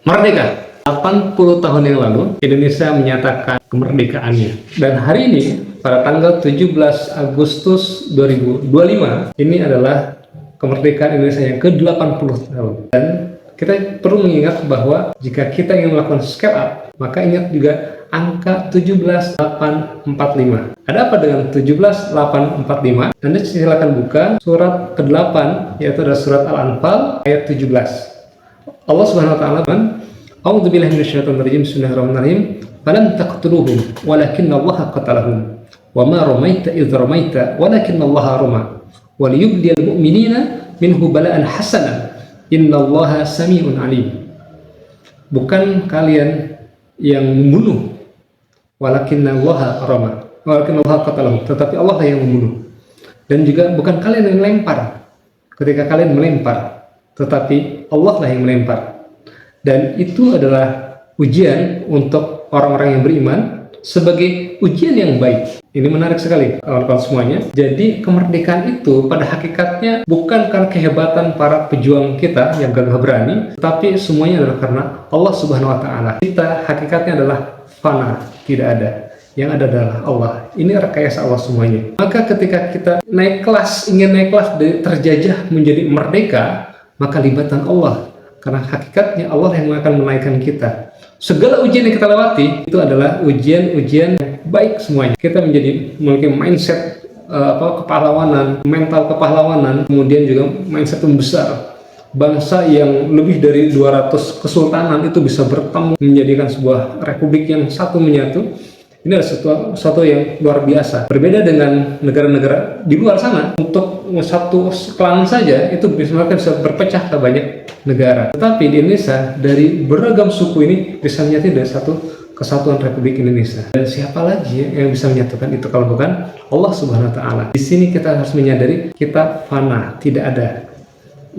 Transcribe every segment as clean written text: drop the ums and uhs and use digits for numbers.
Merdeka. 80 tahun yang lalu, Indonesia menyatakan kemerdekaannya. Dan hari ini, pada tanggal 17 Agustus 2025, ini adalah kemerdekaan Indonesia yang ke-80 tahun. Dan kita perlu mengingat bahwa jika kita ingin melakukan scale up, maka ingat juga angka 17845. Ada apa dengan 17845? Anda silakan buka surat ke-8, yaitu adalah surat Al-Anfal ayat 17. Allah Subhanahu wa taala A'udzubillahi minasyaitonir rajim. Bismillahirrahmanirrahim. Falam taqtuluhum walakinallaha qatalahum. Wa ma ramaita idz ramaita walakinallaha rama. Wa liyubdiyal mu'minina minhu bala'an hasanan. Innallaha sami'un alim. Bukan kalian yang membunuh, walakinallaha rama. Walakinallaha qatalahum, tetapi Allah yang membunuh. Dan juga bukan kalian yang melempar. Ketika kalian melempar, tetapi Allah lah yang melempar. Dan itu adalah ujian untuk orang-orang yang beriman sebagai ujian yang baik. Ini menarik sekali kawan-kawan semuanya. Jadi kemerdekaan itu pada hakikatnya bukan karena kehebatan para pejuang kita yang gagah berani, tetapi semuanya adalah karena Allah Subhanahu wa taala. Kita hakikatnya adalah fana, tidak ada. Yang ada adalah Allah. Ini rekayasa Allah semuanya. Maka ketika kita ingin naik kelas dari terjajah menjadi merdeka, maka libatkan Allah. Karena hakikatnya Allah yang akan menaikkan kita. Segala ujian yang kita lewati itu adalah ujian-ujian baik semuanya. Kita memiliki mindset kepahlawanan, mental kepahlawanan, kemudian juga mindset yang besar. Bangsa yang lebih dari 200 kesultanan itu bisa bertemu menjadikan sebuah republik yang satu menyatu. Ini adalah sesuatu yang luar biasa. Berbeda dengan negara-negara di luar sana, untuk satu klan saja itu bisa berpecah ke banyak negara. Tetapi di Indonesia, dari beragam suku ini bisa menyatu dari satu kesatuan Republik Indonesia. Dan siapa lagi yang bisa menyatukan itu kalau bukan Allah Subhanahu wa taala. Di sini kita harus menyadari kita fana, tidak ada.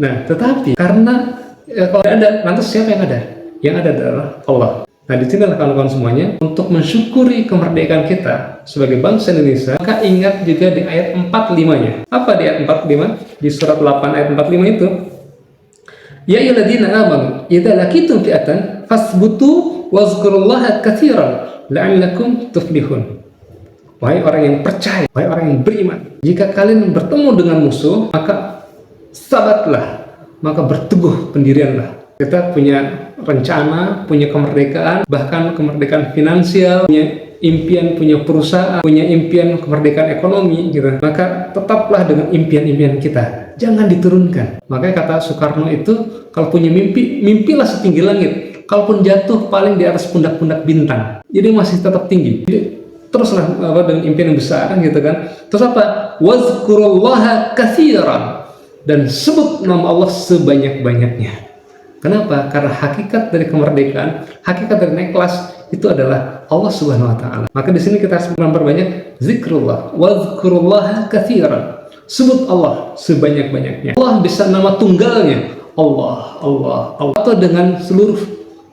Nah, tetapi karena kalau tidak ada, lantas siapa yang ada? Yang ada adalah Allah. Nah, di sini kawan-kawan semuanya, untuk mensyukuri kemerdekaan kita sebagai bangsa Indonesia, maka ingat juga di ayat 45-nya. Apa di ayat 45? Di surat 8 ayat 45 itu, ya ayyuhalladzina amanu idza laqitum fi'atan fasbutu wazkurullaha katsiran la'allakum tuflihun. Wahai orang yang percaya, wahai orang yang beriman, jika kalian bertemu dengan musuh, maka sabatlah, maka berteguh pendirianlah. Kita punya rencana, punya kemerdekaan, bahkan kemerdekaan finansial, punya impian, punya perusahaan, punya impian kemerdekaan ekonomi gitu. Maka tetaplah dengan impian-impian kita, jangan diturunkan. Makanya kata Soekarno itu, kalau punya mimpi, mimpilah setinggi langit. Kalaupun jatuh paling di atas pundak-pundak bintang, jadi masih tetap tinggi. Jadi teruslah dengan impian yang besar gitu kan. Terus apa? Wazkurullaha katsiran, dan sebut nama Allah sebanyak-banyaknya. Kenapa? Karena hakikat dari kemerdekaan, hakikat dari naik kelas itu adalah Allah Subhanahu wa taala. Maka di sini kita harus memperbanyak zikrullah, wazkurullaha katsiran. Sebut Allah sebanyak-banyaknya. Allah bisa nama tunggalnya, Allah, Allah, Allah, atau dengan seluruh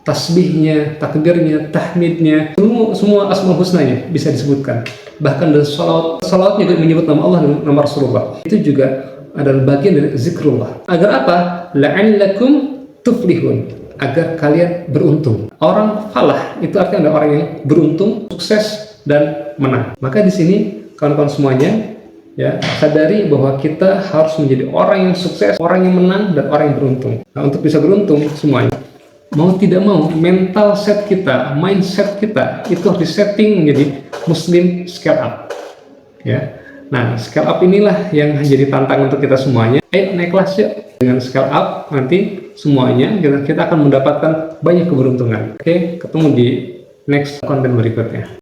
tasbihnya, takbirnya, tahmidnya, semua asmaul husnanya bisa disebutkan. Bahkan dari salawat juga menyebut nama Allah dan nama Rasulullah. Itu juga adalah bagian dari zikrullah. Agar apa? La'allakum tuflihun, agar kalian beruntung. Orang falah itu artinya adalah orang yang beruntung, sukses dan menang. Maka di sini kawan-kawan semuanya ya, sadari bahwa kita harus menjadi orang yang sukses, orang yang menang, dan orang yang beruntung. Nah, untuk bisa beruntung semuanya, mau tidak mau, mental set kita, mindset kita itu harus disetting menjadi muslim scale up. Ya. Nah, scale up inilah yang menjadi tantangan untuk kita semuanya. Ayo naik kelas yuk. Dengan scale up nanti semuanya kita akan mendapatkan banyak keberuntungan. Oke, ketemu di next konten berikutnya.